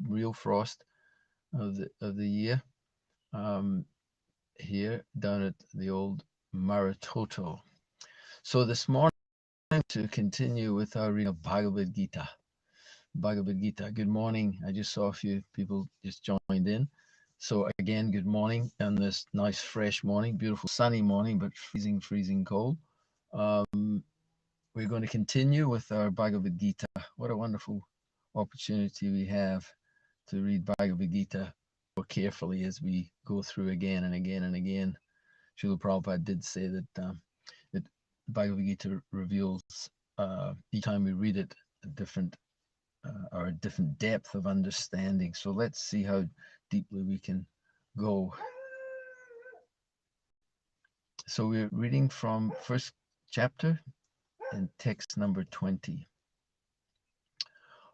real frost of the year here down at the old Maratoto. So this morning, to continue with our reading of Bhagavad-gita. Bhagavad-gita. Good morning. I just saw a few people just joined in. So again, good morning on this nice fresh morning, beautiful sunny morning, but freezing cold. We're going to continue with our Bhagavad-gita. What a wonderful opportunity we have to read Bhagavad-gita more carefully as we go through again and again and again. Srila Prabhupada did say that that Bhagavad-gita reveals each time we read it a different or a different depth of understanding. So let's see how deeply we can go. So we're reading from first chapter in text number 20.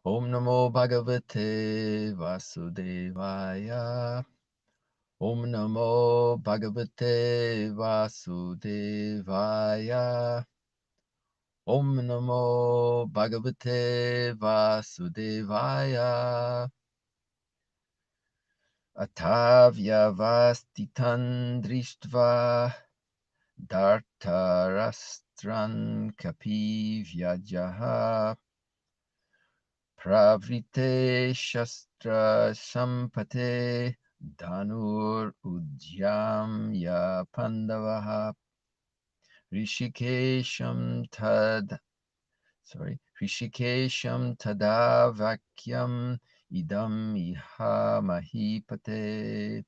Om Namo Bhagavate Vasudevaya. Om Namo Bhagavate Vasudevaya. Om Namo Bhagavate Vasudevaya. Atavyavastitan drishtva dartarastran kapi vyajaha pravrite shastra sampate danur ujyamya pandavaha rishikesham tadavakyam idam iha mahipate.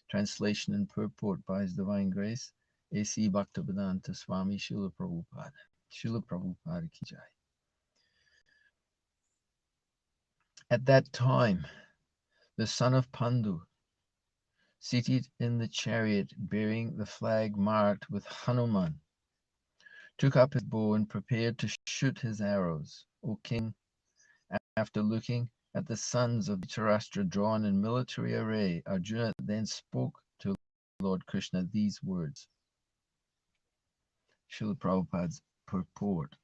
Translation and purport by His Divine Grace, A.C. Bhaktivedanta Swami Srila Prabhupada. Srila Prabhupada Ki Jai. At that time, the son of Pandu, seated in the chariot bearing the flag marked with Hanuman, took up his bow and prepared to shoot his arrows. O king, after looking at the sons of Dhritarashtra drawn in military array, Arjuna then spoke to Lord Krishna these words. Srila Prabhupada's purport.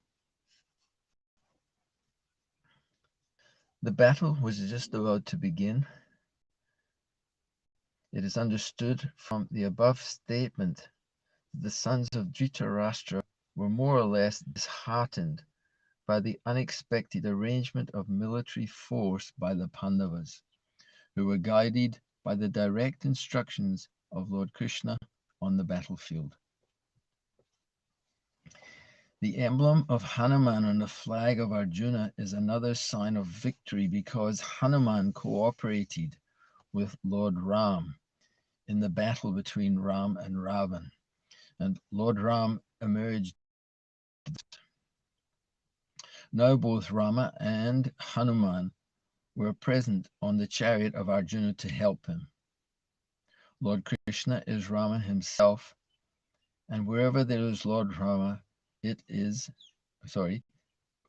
The battle was just about to begin. It is understood from the above statement that the sons of Dhritarashtra were more or less disheartened by the unexpected arrangement of military force by the Pandavas, who were guided by the direct instructions of Lord Krishna on the battlefield. The emblem of Hanuman on the flag of Arjuna is another sign of victory because Hanuman cooperated with Lord Ram in the battle between Ram and Ravan, and Lord Ram emerged. Now both Rama and Hanuman were present on the chariot of Arjuna to help him. Lord Krishna is Rama himself, and wherever there is Lord Rama,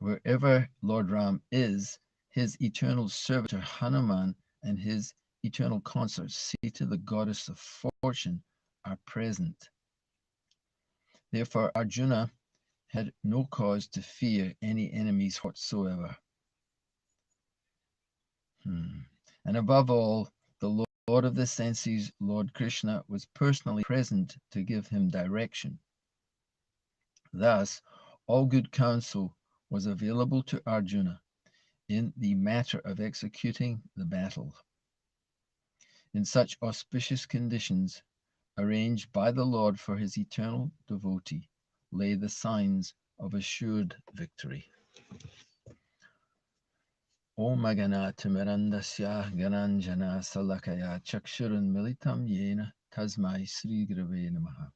wherever Lord Ram is, his eternal servitor Hanuman and his eternal consort Sita, the goddess of fortune, are present. Therefore, Arjuna had no cause to fear any enemies whatsoever. And above all, the Lord of the senses, Lord Krishna, was personally present to give him direction. Thus, all good counsel was available to Arjuna in the matter of executing the battle. In such auspicious conditions, arranged by the Lord for his eternal devotee, lay the signs of assured victory. Om Ganatimirandasya Gananjana Salakaya Chakshurun Militam Yena Tasmai Sri Grave Namaha.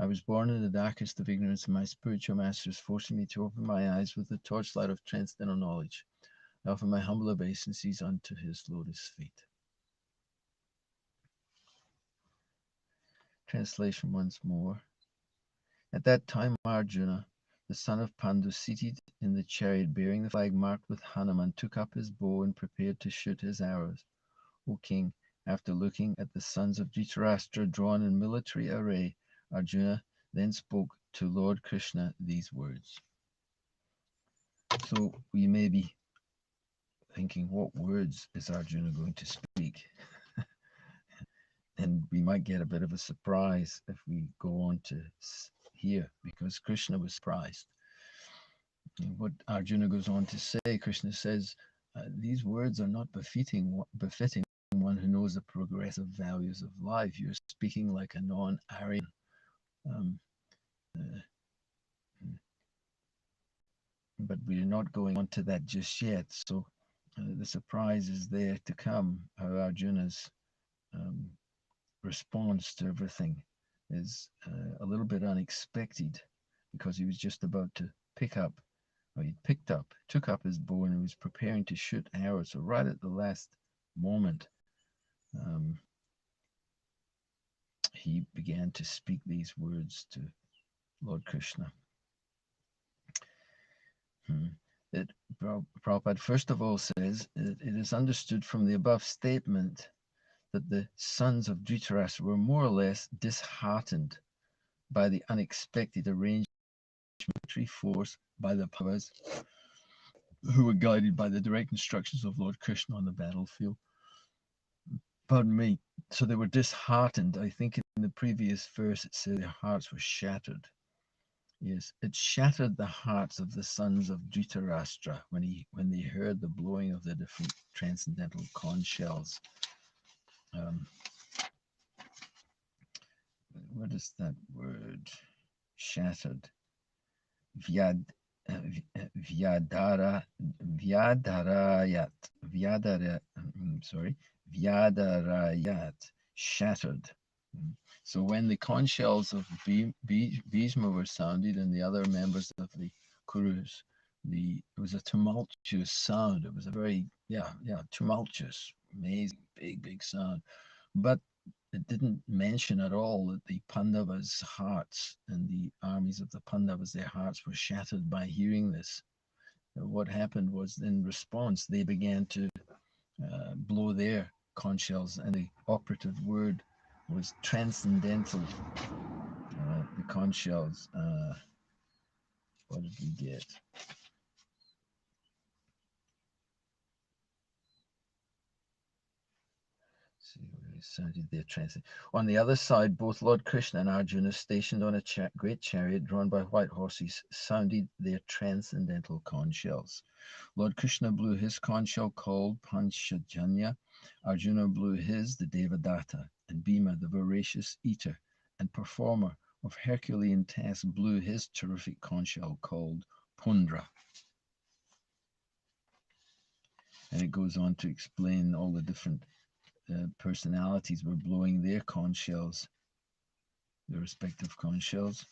I was born in the darkest of ignorance, and my spiritual masters forcing me to open my eyes with the torchlight of transcendental knowledge. I offer my humble obeisances unto his lotus feet. Translation once more. At that time, Arjuna, the son of Pandu, seated in the chariot bearing the flag marked with Hanuman, took up his bow and prepared to shoot his arrows. O king, after looking at the sons of Dhritarashtra drawn in military array, Arjuna then spoke to Lord Krishna these words. So we may be thinking, what words is Arjuna going to speak? And we might get a bit of a surprise if we go on to hear, because Krishna was surprised. And what Arjuna goes on to say, Krishna says, these words are not befitting one who knows the progressive values of life. You're speaking like a non-Aryan. Um, uh, but we're not going on to that just yet. So the surprise is there to come, how Arjuna's response to everything is a little bit unexpected, because he was just about to took up his bow and was preparing to shoot arrows. So right at the last moment, he began to speak these words to Lord Krishna. Prabhupada first of all says, it is understood from the above statement that the sons of Dhritarashtra were more or less disheartened by the unexpected arrangement of military force by the Pandavas, who were guided by the direct instructions of Lord Krishna on the battlefield. Pardon me. So they were disheartened. I think in the previous verse it said their hearts were shattered. Yes, it shattered the hearts of the sons of Dhritarashtra when they heard the blowing of the different transcendental conch shells. What is that word? Shattered. Vyadarayat. Vyadarayat. Shattered. So when the conch shells of Bhishma were sounded and the other members of the Kurus, it was a tumultuous sound. It was a very, tumultuous, amazing, big sound. But it didn't mention at all that the Pandavas' hearts and the armies of the Pandavas, their hearts were shattered by hearing this. What happened was, in response, they began to blow their conch shells, and the operative word was transcendental. The conch shells. What did we get? See where he sounded their transcendent. On the other side, both Lord Krishna and Arjuna, stationed on a great chariot drawn by white horses, sounded their transcendental conch shells. Lord Krishna blew his conch shell called Panchajanya. Arjuna blew his, the Devadatta, and Bhima, the voracious eater and performer of Herculean tasks, blew his terrific conch shell called Pundra. And it goes on to explain all the different personalities were blowing their conch shells, their respective conch shells,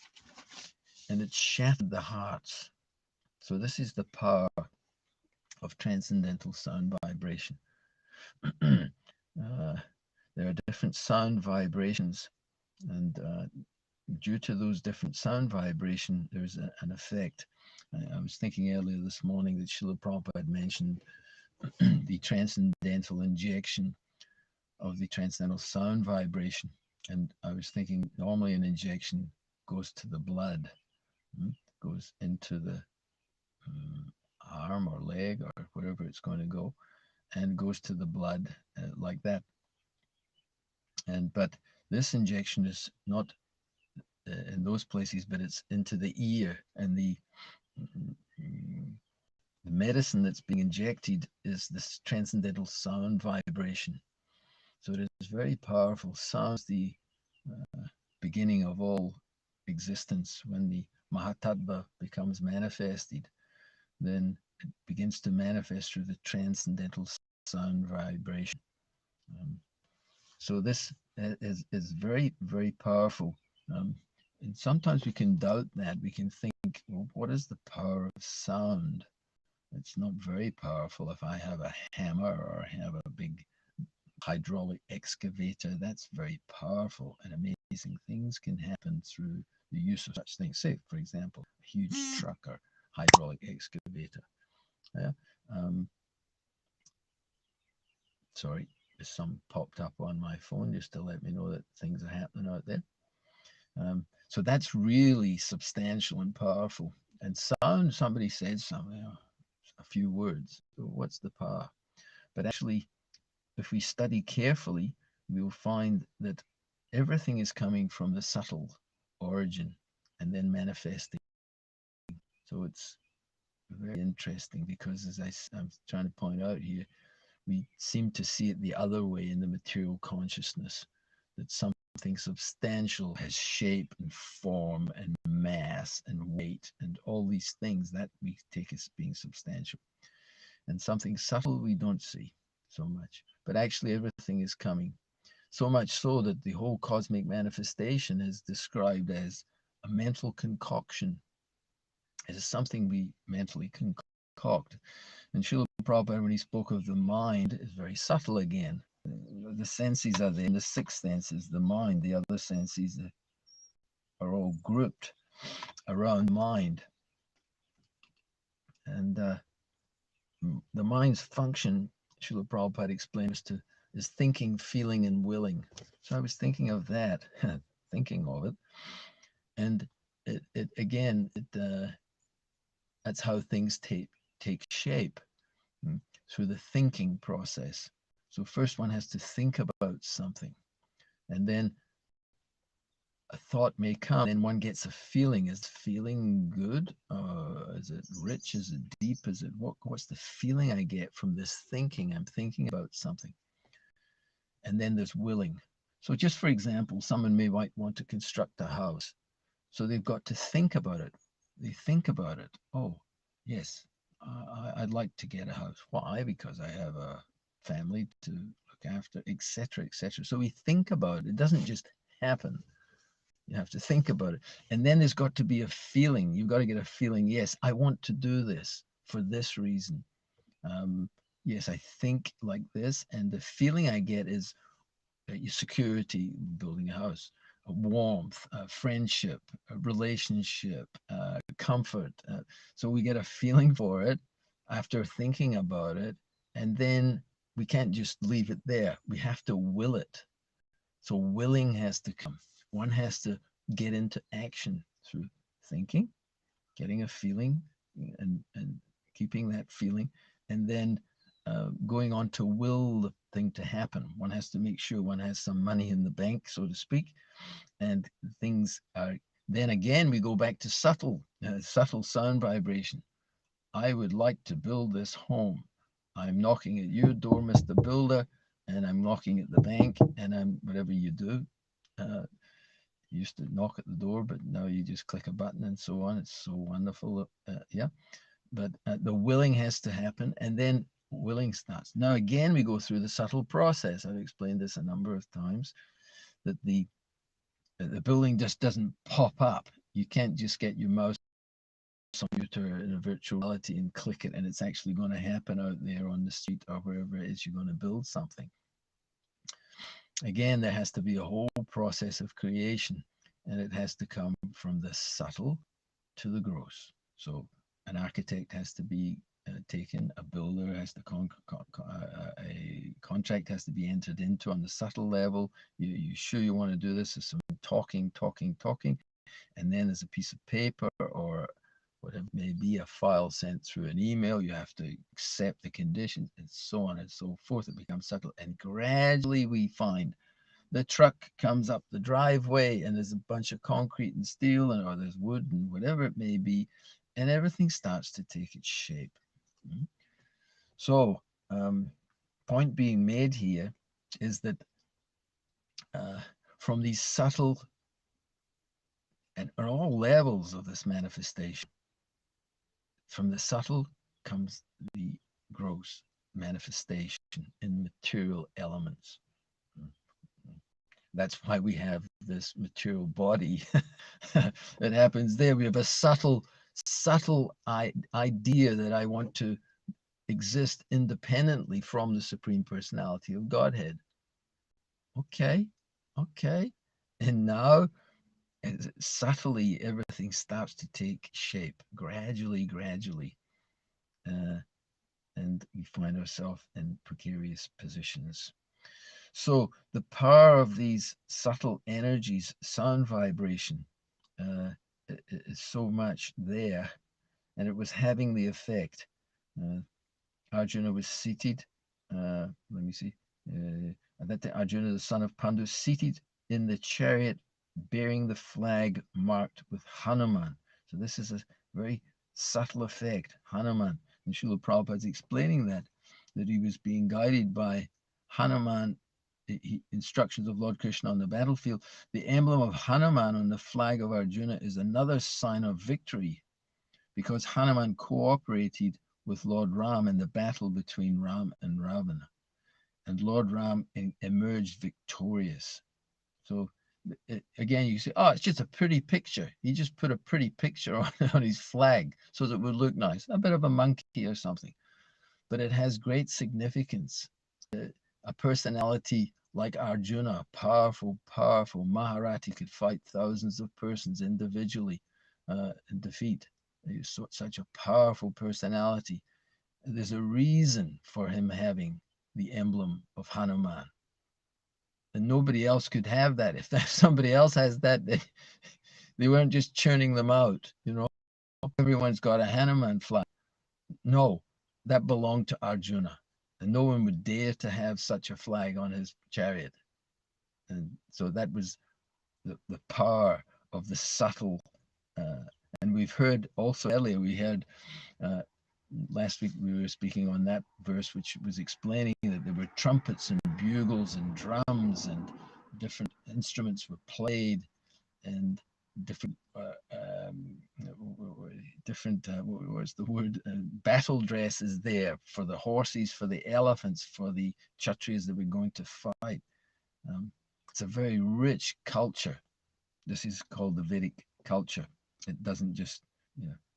and it shattered the hearts. So this is the power of transcendental sound vibration. There are different sound vibrations, and due to those different sound vibration, there's an effect. I was thinking earlier this morning that Srila Prabhupada had mentioned the transcendental injection of the transcendental sound vibration. And I was thinking, normally an injection goes to the blood, goes into the arm or leg or wherever it's going to go, and goes to the blood like that. But this injection is not in those places, but it's into the ear, and the medicine that's being injected is this transcendental sound vibration. So it is very powerful. Sound is the beginning of all existence. When the Mahatattva becomes manifested, then it begins to manifest through the transcendental sound vibration. So this is very, very powerful. And sometimes we can doubt that. We can think, well, what is the power of sound? It's not very powerful. If I have a hammer or I have a big hydraulic excavator, that's very powerful, and amazing things can happen through the use of such things. Say, for example, a huge truck or hydraulic excavator. Yeah. Sorry, some popped up on my phone just to let me know that things are happening out there. So that's really substantial and powerful. And sound, somebody said something, a few words. So what's the power? But actually, if we study carefully, we will find that everything is coming from the subtle origin and then manifesting. So it's very interesting because, as I'm trying to point out here, we seem to see it the other way in the material consciousness, that something substantial has shape and form and mass and weight and all these things that we take as being substantial. And something subtle we don't see so much. But actually, everything is coming. So much so that the whole cosmic manifestation is described as a mental concoction. It is something we mentally concoct. And Srila Prabhupada, when he spoke of the mind, is very subtle again. The senses are there. The six senses, the mind, the other senses are all grouped around mind. And the mind's function, Srila Prabhupada explains, is thinking, feeling, and willing. So I was thinking of that, thinking of it. And that's how things take shape through the thinking process. So first one has to think about something, and then a thought may come, and one gets a feeling. Is feeling good? Is it rich? Is it deep? Is it what's the feeling I get from this thinking? I'm thinking about something. And then there's willing. So just for example, someone might want to construct a house. So they've got to think about it. They think about it. Oh, yes, I'd like to get a house. Why? Because I have a family to look after, etc., etc. So we think about it. It doesn't just happen. You have to think about it. And then there's got to be a feeling. You've got to get a feeling, yes, I want to do this for this reason. Yes, I think like this. And the feeling I get is security, building a house, warmth, friendship, relationship, comfort. So we get a feeling for it after thinking about it. And then we can't just leave it there. We have to will it. So willing has to come. One has to get into action through thinking, getting a feeling, and keeping that feeling, and then going on to will the thing to happen. One has to make sure one has some money in the bank, so to speak, and things are. Then again, we go back to subtle sound vibration. I would like to build this home. I'm knocking at your door, Mr. Builder, and I'm knocking at the bank, and I'm whatever you do. You used to knock at the door, but now you just click a button and so on. It's so wonderful. Yeah. But the willing has to happen, and then willing starts. Now, again, we go through the subtle process. I've explained this a number of times, that the building just doesn't pop up. You can't just get your mouse computer in a virtual reality and click it, and it's actually going to happen out there on the street or wherever it is you're going to build something. Again, there has to be a whole process of creation, and it has to come from the subtle to the gross. So an architect has to be taken, a builder has to a contract has to be entered into on the subtle level. You sure you want to do this? There's some talking, and then there's a piece of paper or whatever it may be, a file sent through an email. You have to accept the conditions and so on and so forth. It becomes subtle, and gradually we find the truck comes up the driveway and there's a bunch of concrete and steel, and or there's wood and whatever it may be, and everything starts to take its shape. So point being made here is that from these subtle and on all levels of this manifestation, from the subtle comes the gross manifestation in material elements. That's why we have this material body. It happens there. We have a subtle idea that I want to exist independently from the Supreme Personality of Godhead. Okay. And now, subtly, everything starts to take shape, gradually. And we find ourselves in precarious positions. So the power of these subtle energies, sound vibration, is so much there, and it was having the effect Arjuna was seated. Let me see. At that time, Arjuna, the son of Pandu, seated in the chariot bearing the flag marked with Hanuman. So this is a very subtle effect, Hanuman. And Srila Prabhupada is explaining that he was being guided by Hanuman, instructions of Lord Krishna on the battlefield. The emblem of Hanuman on the flag of Arjuna is another sign of victory, because Hanuman cooperated with Lord Ram in the battle between Ram and Ravana, and Lord Ram emerged victorious. So again, you say, oh, it's just a pretty picture. He just put a pretty picture on his flag so that it would look nice, a bit of a monkey or something. But it has great significance. A personality like Arjuna, powerful Maharati, could fight thousands of persons individually and defeat. He's such a powerful personality. There's a reason for him having the emblem of Hanuman. And nobody else could have that. If somebody else has that, they weren't just churning them out. Everyone's got a Hanuman flag. No, that belonged to Arjuna. And no one would dare to have such a flag on his chariot. And so that was the power of the subtle. And we've heard also earlier, we heard last week we were speaking on that verse, which was explaining that there were trumpets and bugles and drums and different instruments were played, and different what was the word, battle dresses there for the horses, for the elephants, for the Kshatriyas that were going to fight. It's a very rich culture. This is called the Vedic culture. It doesn't just,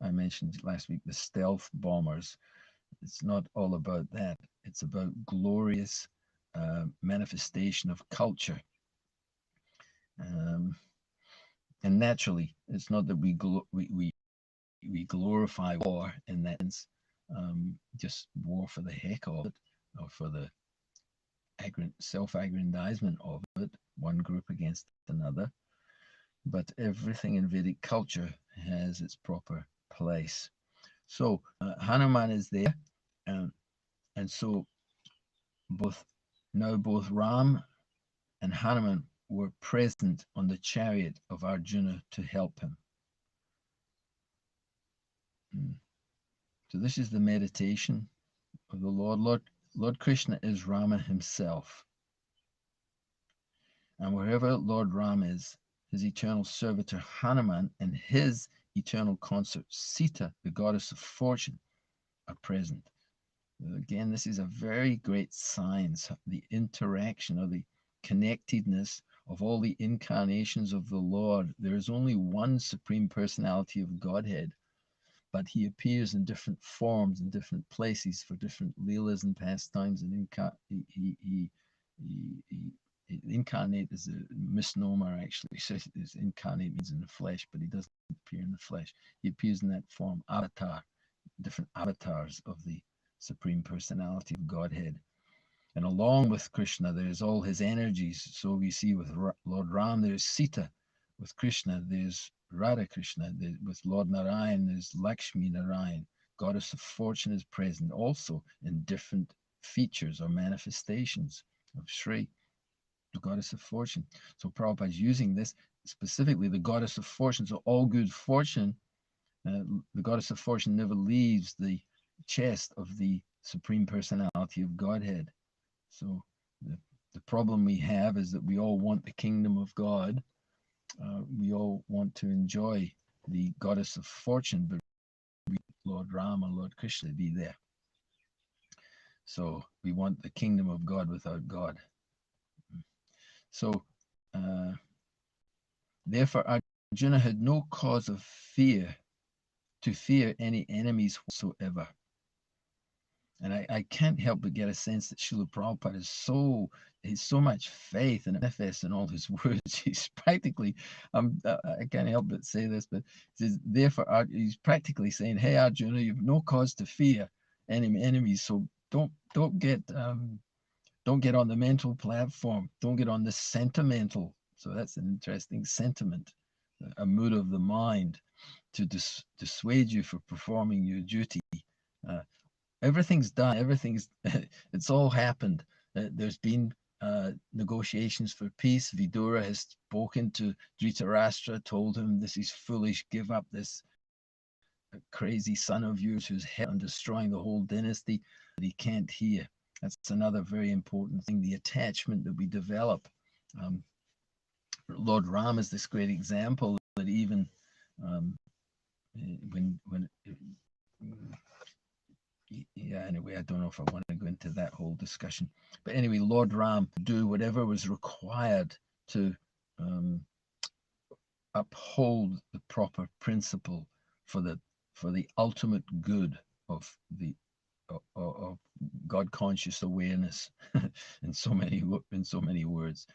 I mentioned last week the stealth bombers. It's not all about that. It's about glorious manifestation of culture. And naturally, it's not that we glorify war in that sense, just war for the heck of it, or for the self-aggrandizement of it, one group against another. But everything in Vedic culture has its proper place. So Hanuman is there, and so both Ram and Hanuman were present on the chariot of Arjuna to help him. So this is the meditation of the Lord. Lord Krishna is Rama himself. And wherever Lord Ram is, his eternal servitor Hanuman and his eternal consort Sita, the goddess of fortune, are present. Again, this is a very great science, the interaction or the connectedness of all the incarnations of the Lord. There is only one supreme personality of Godhead, but he appears in different forms in different places for different leelas and pastimes, and incarnate is a misnomer, actually. So incarnate means in the flesh, but he doesn't appear in the flesh. He appears in that form, avatar, different avatars of the Supreme Personality of Godhead. And along with Krishna, there's all his energies. So we see with Lord Ram, there's Sita. With Krishna, there's Radha Krishna. With Lord Narayan, there's Lakshmi Narayan. Goddess of Fortune is present also in different features or manifestations of Shri, the Goddess of Fortune. So Prabhupada is using this specifically, the Goddess of Fortune. So all good fortune, the Goddess of Fortune never leaves the chest of the Supreme Personality of Godhead. So the problem we have is that we all want the kingdom of God. We all want to enjoy the Goddess of Fortune, but Lord Rama, Lord Krishna be there. So we want the kingdom of God without God. So therefore Arjuna had no cause of fear, to fear any enemies whatsoever. And I can't help but get a sense that Srila Prabhupada is so much faith and manifest in all his words. He's practically, I can't help but say this, but therefore he's practically saying, hey Arjuna, you've no cause to fear any enemies. So don't get on the mental platform. Don't get on the sentimental. So that's an interesting sentiment, a mood of the mind to dissuade you from performing your duty. everything's done. Everything's it's all happened. There's been negotiations for peace. Vidura has spoken to Dhritarashtra, told him this is foolish. Give up this crazy son of yours who's hell on destroying the whole dynasty. That he can't hear. That's another very important thing. The attachment that we develop. Um, Lord Ram is this great example that even when yeah, anyway, I don't know if I want to go into that whole discussion. But anyway, Lord Ram do whatever was required to uphold the proper principle for the ultimate good of the of God conscious awareness in so many words.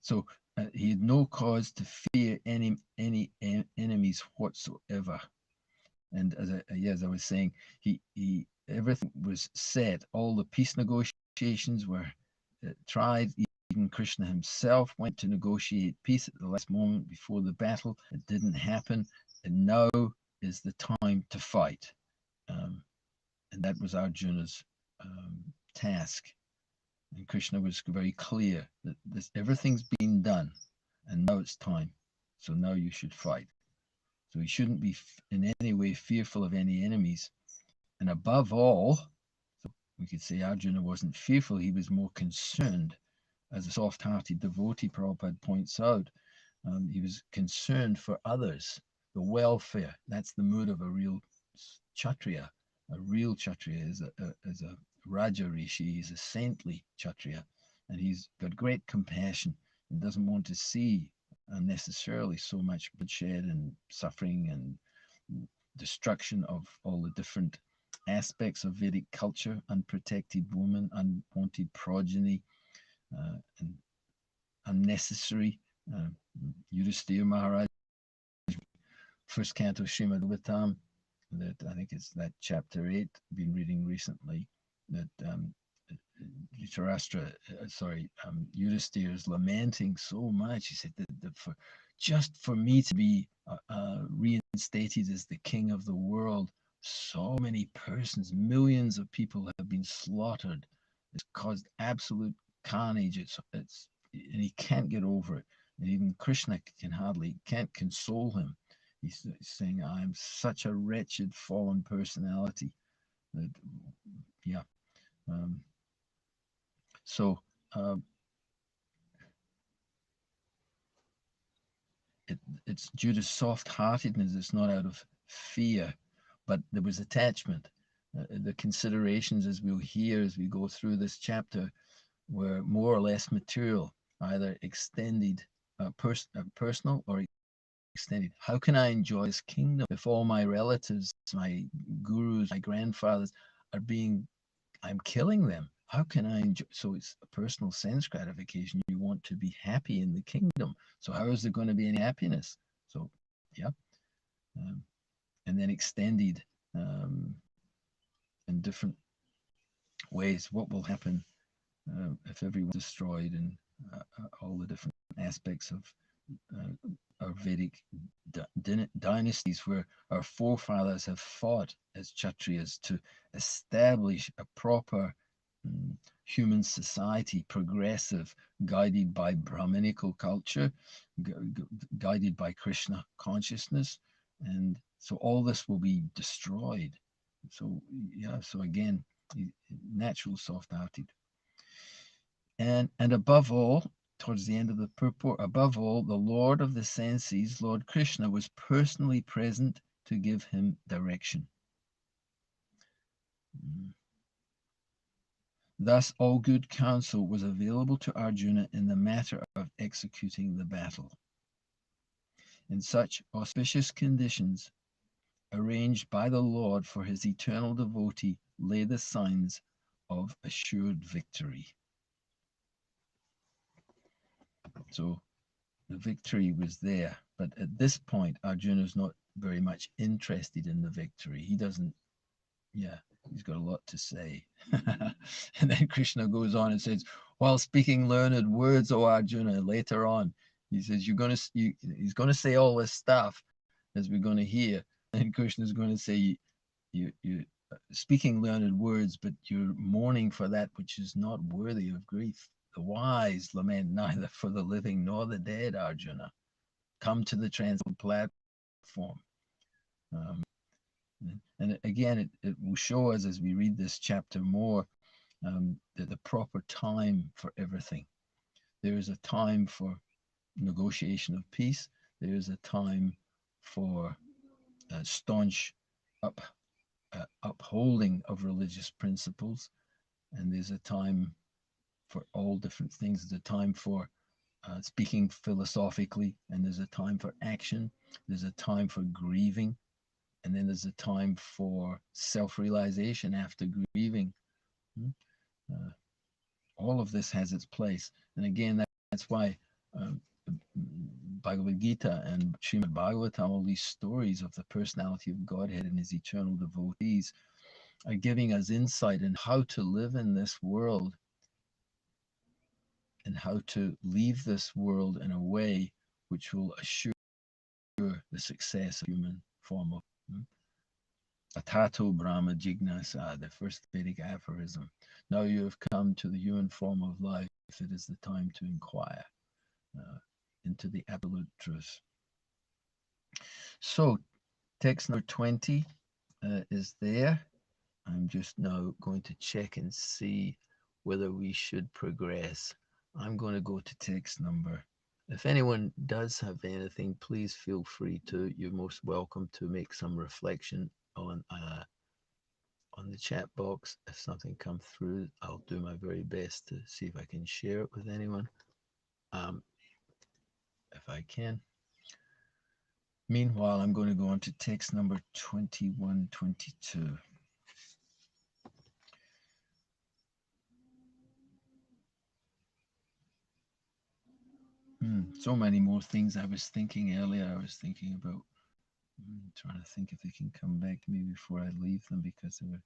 So he had no cause to fear any enemies whatsoever. And as I was saying, he everything was set. All the peace negotiations were tried. Even Krishna himself went to negotiate peace at the last moment before the battle. It didn't happen, and now is the time to fight. And that was Arjuna's task. And Krishna was very clear that everything's been done, and now it's time. So now you should fight. So he shouldn't be in any way fearful of any enemies. And above all, so we could say Arjuna wasn't fearful, he was more concerned. As a soft-hearted devotee, Prabhupada points out, he was concerned for others, the welfare. That's the mood of a real Kshatriya. A real Kshatriya is a Raja Rishi, he's a saintly Kshatriya, and he's got great compassion and doesn't want to see unnecessarily so much bloodshed and suffering and destruction of all the different aspects of Vedic culture, unprotected woman, unwanted progeny, and unnecessary. Yudhisthira Maharaj, first canto Srimad Bhagavatam, that I think it's that chapter 8, been reading recently, that Dhritarashtra, Yudhisthira is lamenting so much. He said that just for me to be reinstated as the king of the world, so many persons, millions of people have been slaughtered. It's caused absolute carnage. And he can't get over it. And even Krishna can't console him. He's saying, I'm such a wretched, fallen personality. That, yeah. So it's due to soft-heartedness. It's not out of fear, but there was attachment. The considerations, as we'll hear as we go through this chapter, were more or less material, either extended, personal, or extended. How can I enjoy this kingdom if all my relatives, my gurus, my grandfathers I'm killing them? How can I enjoy? So it's a personal sense gratification. You want to be happy in the kingdom. So how is there going to be any happiness? So, yeah. And then extended in different ways. What will happen if everyone's destroyed and all the different aspects of our Vedic dynasties where our forefathers have fought as Kshatriyas to establish a proper human society, progressive, guided by Brahminical culture, guided by Krishna consciousness. And so all this will be destroyed. So, yeah, so again, natural soft-hearted. And above all, towards the end of the purport, above all, the Lord of the senses, Lord Krishna, was personally present to give him direction. Thus, all good counsel was available to Arjuna in the matter of executing the battle. In such auspicious conditions, arranged by the Lord for his eternal devotee, lay the signs of assured victory. So the victory was there, but at this point, Arjuna is not very much interested in the victory. He doesn't, he's got a lot to say. And then Krishna goes on and says, while speaking learned words, O Arjuna, later on, he says, he's going to say all this stuff, as we're going to hear, And Krishna is going to say, you speaking learned words, but you're mourning for that which is not worthy of grief. The wise lament neither for the living nor the dead, Arjuna. Come to the transcendental platform. Um, and again, it will show us as we read this chapter more that the proper time for everything. There is a time for negotiation of peace. There is a time for staunch upholding of religious principles. And there's a time for all different things. There's a time for speaking philosophically, and there's a time for action. There's a time for grieving, and then there's a time for self-realization after grieving. Uh, all of this has its place. And again, that's why Bhagavad-gita and Srimad Bhagavatam, all these stories of the personality of Godhead and his eternal devotees, are giving us insight in how to live in this world and how to leave this world in a way which will assure the success of human form of Atato Brahma Jignasa, the first Vedic aphorism. Now you have come to the human form of life. It is the time to inquire into the absolute truth. So, text number 20 is there. I'm just now going to check and see whether we should progress. I'm going to go to text number. If anyone does have anything, please feel free to. You're most welcome to make some reflection on the chat box. If something comes through, I'll do my very best to see if I can share it with anyone, if I can. Meanwhile, I'm going to go on to text number 2122. So many more things I was thinking earlier. I was thinking about trying to think if they can come back to me before I leave them, because they were,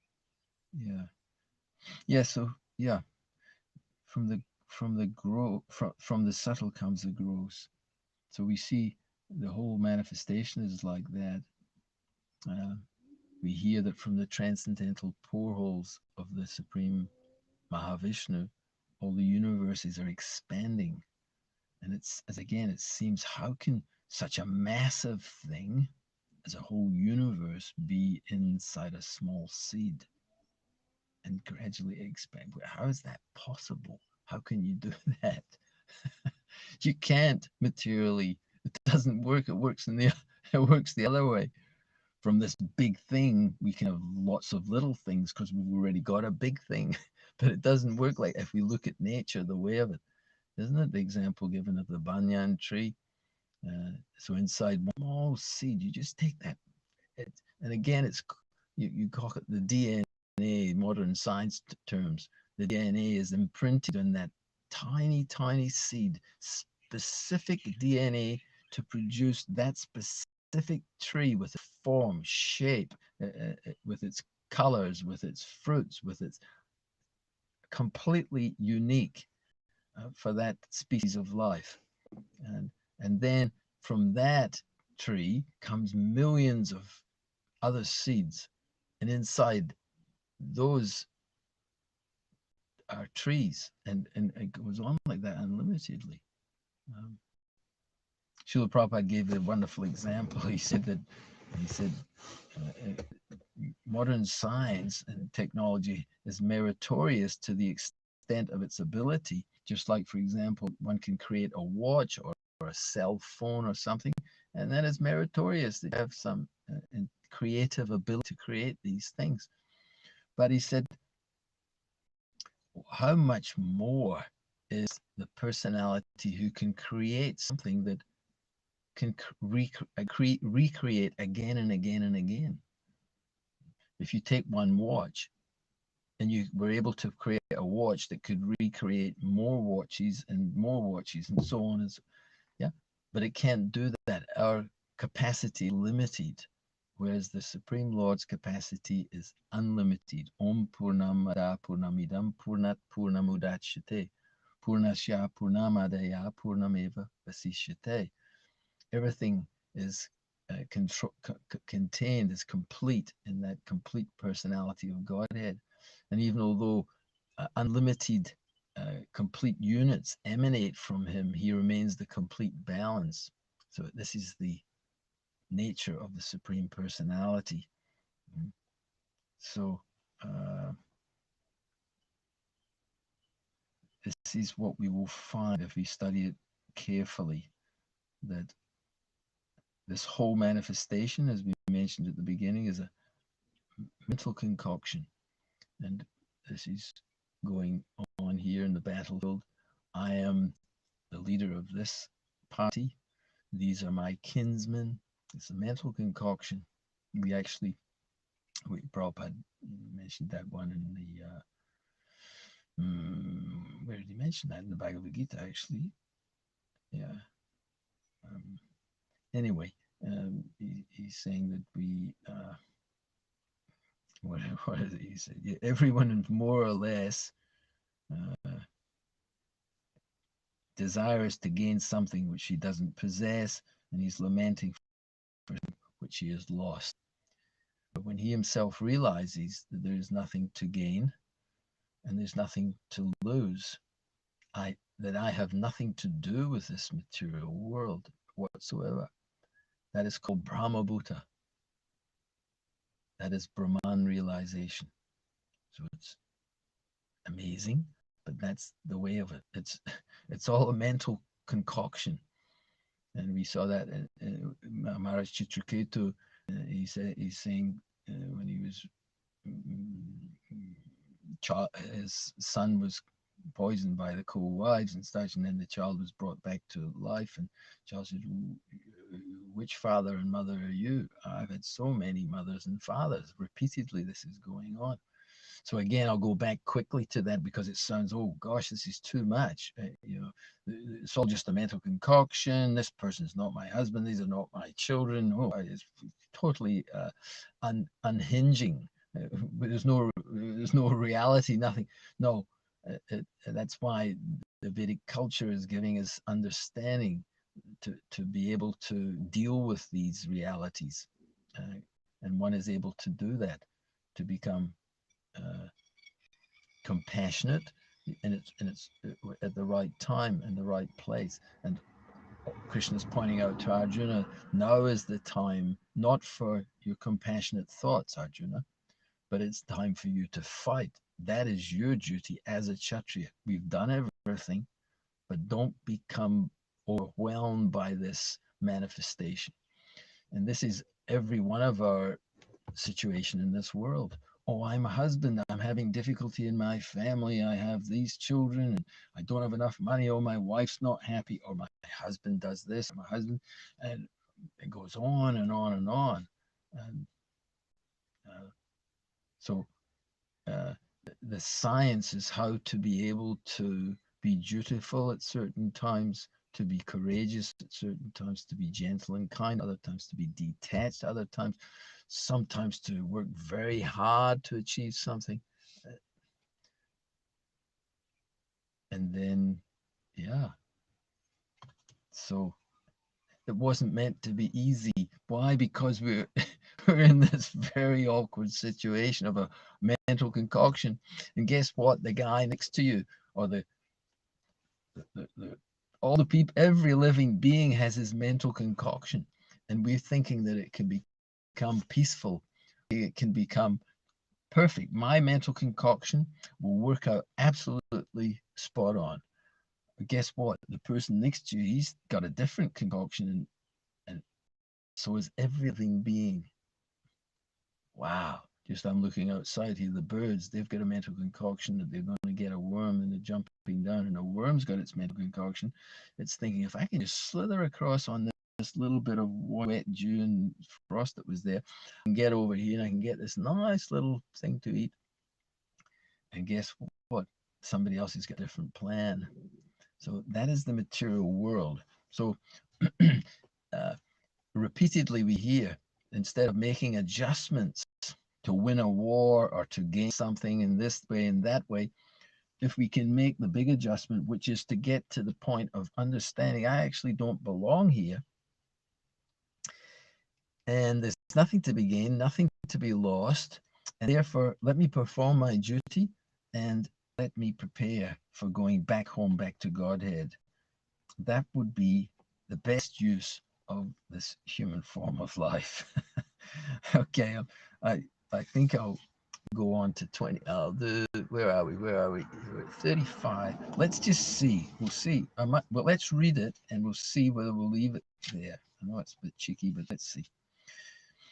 so from the subtle comes the gross. So we see the whole manifestation is like that. We hear that from the transcendental poreholes of the Supreme Mahavishnu, all the universes are expanding. And it seems, how can such a massive thing as a whole universe be inside a small seed and gradually expand? How is that possible? How can you do that? You can't materially. It doesn't work. It works the other way. From this big thing, we can have lots of little things because we've already got a big thing. But it doesn't work like, if we look at nature, the way of it. Isn't it the example given of the banyan tree? So inside one small seed, you just take that. And again, you call it the DNA, modern science terms. The DNA is imprinted on that tiny, tiny seed, specific DNA to produce that specific tree with its form, shape, with its colors, with its fruits, with its completely unique for that species of life. And then from that tree comes millions of other seeds, and inside those are trees, and it goes on like that unlimitedly. Srila Prabhupada gave a wonderful example. He said modern science and technology is meritorious to the extent of its ability. Just like, for example, one can create a watch or a cell phone or something, and that is meritorious that you have some creative ability to create these things. But he said, how much more is the personality who can create something that can recreate again and again and again? If you take one watch and you were able to create a watch that could recreate more watches and so on, but it can't do that. Our capacity is limited, whereas the Supreme Lord's capacity is unlimited. Om Purnamada Purnamidam Purnat Purnamudachyate Purnasya Purnamadaya Purnameva Vasishyate. Everything is contained, is complete in that complete personality of Godhead. And even although unlimited complete units emanate from him, he remains the complete balance. So this is the nature of the Supreme Personality. So this is what we will find if we study it carefully, that this whole manifestation, as we mentioned at the beginning, is a mental concoction. And this is going on here in the battlefield. I am the leader of this party. These are my kinsmen. It's a mental concoction. Prabhupada mentioned that one in the, where did he mention that? In the Bhagavad-gita, actually. Yeah. Anyway, he's saying that we, what is it he said? Yeah, everyone more or less desires to gain something which he doesn't possess, and he's lamenting for which he has lost. But when he himself realizes that there is nothing to gain and there's nothing to lose, that I have nothing to do with this material world whatsoever, that is called Brahmabhuta. That is Brahman realization. So it's amazing, but that's the way of it. It's all a mental concoction. And we saw that Maharaj Chitraketu, he's saying when he was, his son was poisoned by the co-wives and such, and then the child was brought back to life, and the child said, which father and mother are you? I've had so many mothers and fathers. Repeatedly this is going on. So again, I'll go back quickly to that because it sounds, oh gosh, this is too much. It's all just a mental concoction. This person's not my husband. These are not my children. Oh, it's totally unhinging. There's no reality, nothing. No, that's why the Vedic culture is giving us understanding to be able to deal with these realities, and one is able to do that, to become compassionate, and it's at the right time and the right place. And Krishna is pointing out to Arjuna, now is the time not for your compassionate thoughts, Arjuna, but it's time for you to fight. That is your duty as a Kshatriya. We've done everything, but don't become overwhelmed by this manifestation. And this is every one of our situation in this world. Oh, I'm a husband, I'm having difficulty in my family, I have these children, and I don't have enough money, or my wife's not happy, or my husband does this, my husband, and it goes on and on and on. And so the science is how to be able to be dutiful at certain times, to be courageous at certain times, to be gentle and kind, other times to be detached, other times, sometimes to work very hard to achieve something. And then, yeah. So it wasn't meant to be easy. Why? Because we're in this very awkward situation of a mental concoction. And guess what? The guy next to you, or all the people, every living being has his mental concoction. And we're thinking that it can become peaceful. It can become perfect. My mental concoction will work out absolutely spot on. But guess what? The person next to you, he's got a different concoction, and so is every living being. Wow. Just I'm looking outside here, the birds, they've got a mental concoction that they're going to get a worm and they're jumping down, and a worm's got its mental concoction. It's thinking, if I can just slither across on this little bit of wet dew and frost that was there, and get over here, and I can get this nice little thing to eat. And guess what? Somebody else has got a different plan. So that is the material world. So repeatedly we hear, instead of making adjustments to win a war or to gain something in this way and that way, if we can make the big adjustment, which is to get to the point of understanding, I actually don't belong here, and there's nothing to be gained, nothing to be lost, and therefore let me perform my duty and let me prepare for going back home, back to Godhead. That would be the best use of this human form of life. Okay, I think I'll go on to 20. I'll do, where are we? We're at 35. Let's just see. We'll see. Well, let's read it and we'll see whether we'll leave it there. I know it's a bit cheeky, but let's see.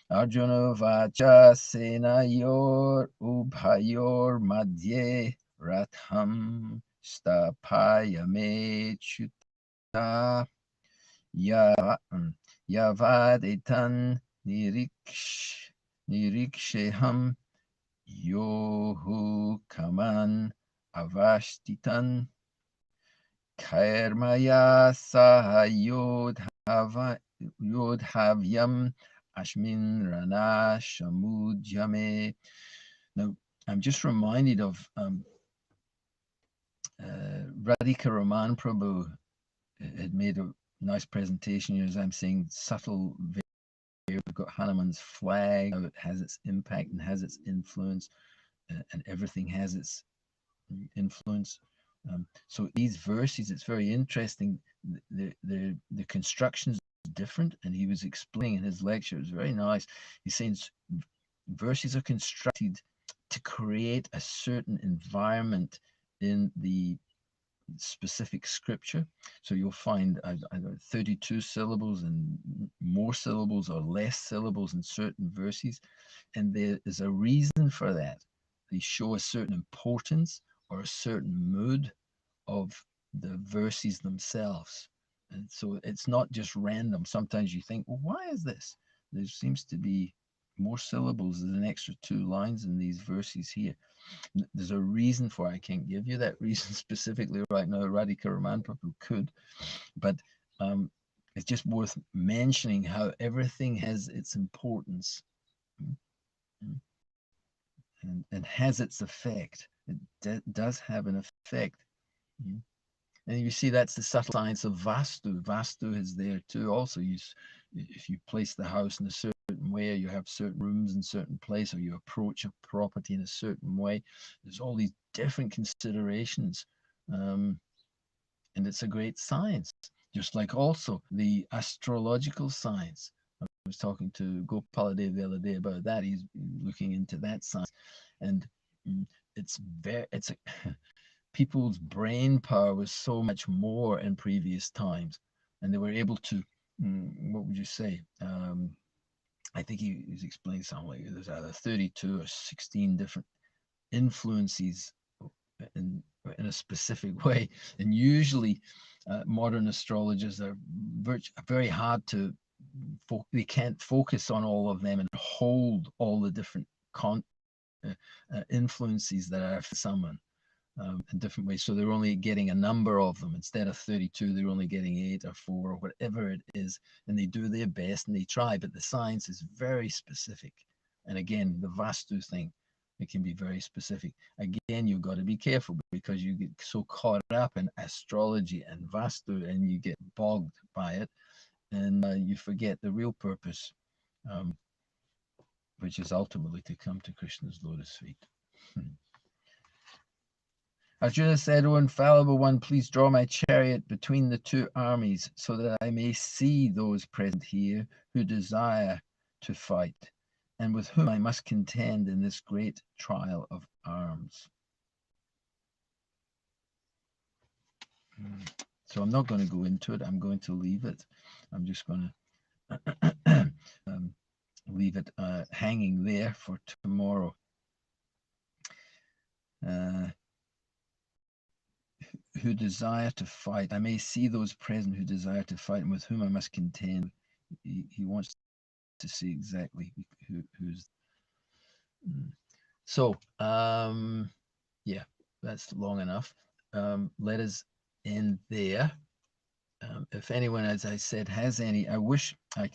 Arjuna vacha senayor ubhayor madhye ratham stapayame chuta yavadetan niriksheham yohu kaman avashtitan kairmaya yodhavyam ashmin rana shamudjame. Now, I'm just reminded of Radhika Raman Prabhu had made a nice presentation, as I'm saying, subtle. We've got Hanuman's flag, how it has its impact and has its influence, and everything has its influence. So these verses, it's very interesting. The construction's different, and he was explaining in his lecture. It was very nice. He's saying verses are constructed to create a certain environment in the specific scripture. So you'll find 32 syllables and more syllables or less syllables in certain verses, and there is a reason for that. They show a certain importance or a certain mood of the verses themselves. And so it's not just random. Sometimes you think, well, why is this? There seems to be more syllables. There's an extra 2 lines in these verses here. There's a reason for it. I can't give you that reason specifically right now. Radhika Raman Prabhu could, but it's just worth mentioning how everything has its importance and has its effect. It does have an effect. And you see that's the subtle science of Vastu. Vastu is there too. Also, if you place the house in a certain way, or you have certain rooms in a certain place, or you approach a property in a certain way, there's all these different considerations. And it's a great science, just like also the astrological science. I was talking to Gopaladev the other day about that. He's looking into that science, and it's people's brain power was so much more in previous times, and they were able to, what would you say? I think he was explaining something like there's either 32 or 16 different influences in a specific way, and usually modern astrologers are very hard to. They can't focus on all of them and hold all the different influences that are for someone. In different ways. So they're only getting a number of them. Instead of 32, they're only getting 8 or 4 or whatever it is. And they do their best and they try, but the science is very specific. And again, the Vastu thing, it can be very specific. Again, you've got to be careful because you get so caught up in astrology and Vastu and you get bogged by it and you forget the real purpose, which is ultimately to come to Krishna's lotus feet. Arjuna said, O infallible one, please draw my chariot between the 2 armies so that I may see those present here who desire to fight and with whom I must contend in this great trial of arms. So I'm not going to go into it. I'm going to leave it. I'm just going to leave it hanging there for tomorrow. Who desire to fight. I may see those present who desire to fight and with whom I must contend. He wants to see exactly who's. So, yeah, that's long enough. Let us end there. If anyone, as I said, has any, I wish I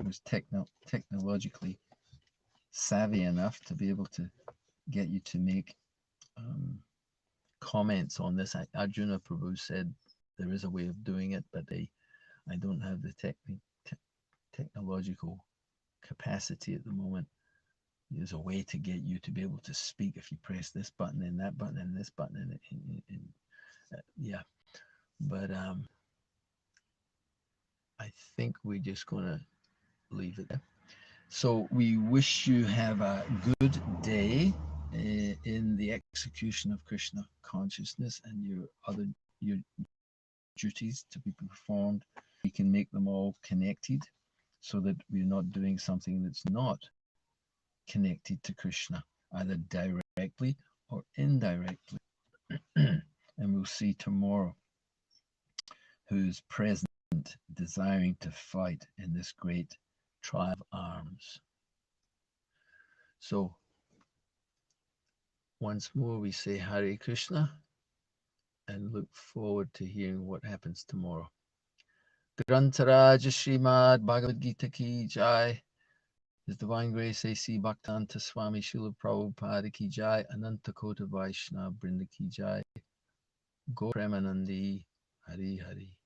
was technologically savvy enough to be able to get you to make comments on this. Arjuna Prabhu said there is a way of doing it, but I don't have the technological capacity at the moment. There's a way to get you to be able to speak if you press this button and that button and this button and yeah. But I think we're just gonna leave it there. So we wish you have a good day in the execution of Krishna consciousness and your duties to be performed. We can make them all connected so that we're not doing something that's not connected to Krishna, either directly or indirectly. And we'll see tomorrow who's present, desiring to fight in this great trial of arms. So once more we say Hare Krishna and look forward to hearing what happens tomorrow. Grantaraja Srimad Bhagavad-gita ki jai. His Divine Grace A.C. Bhaktanta Swami Srila Prabhupada ki jai. Ananta Kota Vaishnava Brinda ki jai. Go Premanandi. Hari Hari.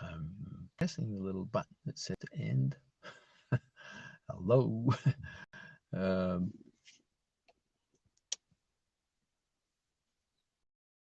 I'm pressing the little button that said end. Hello.